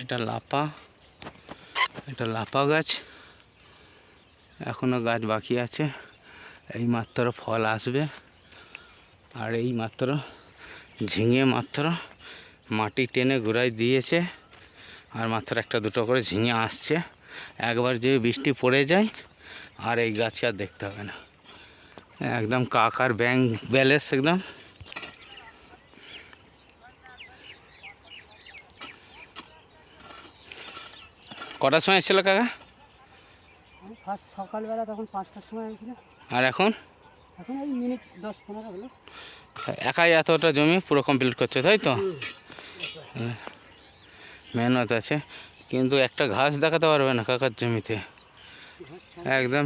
এটা লাপা গাছ, এখনো গাছ বাকি আছে, এই মাত্র ফল আসবে। আর এই মাত্র ঝিঙে মাত্র মাটি টেনে গোড়ায় দিয়েছে, আর মাত্র একটা দুটো করে ঝিঙে আসছে। একবার যদি বৃষ্টি পড়ে যায় আর এই গাছকে আর দেখতে হবে না, একদম কাকার ব্যাংক ব্যালেন্স একদম। কটার সময় এসেছিল কাকা? ফার্স্ট সকালবেলা তখন 5টার সময় হয়েছিল। আর এখন এই মিনিট 10-15 হলো। একাই এতটা জমি পুরো কমপ্লিট করছে, তাই তো? মেহনত আছে, কিন্তু একটা ঘাস দেখাতে পারবে না কাকার জমিতে, একদম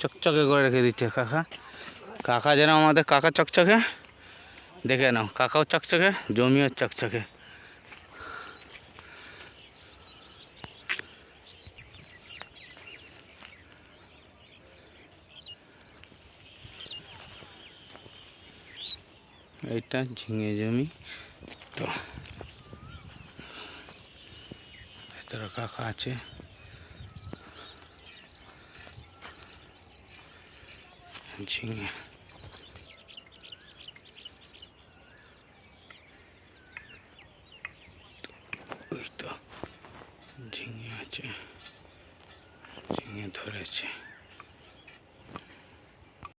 চকচকে করে রেখে দিচ্ছে কাকা যেন আমাদের কাকা চকচকে, দেখে নাও কাকাও চকচকে, জমিও চকচকে। এইটা ঝিঙে জমি তো, ভেতরে কাকা আছে। ঝিঙে ওই তো ঝিঙে আছে, ঝিঙে ধরেছে।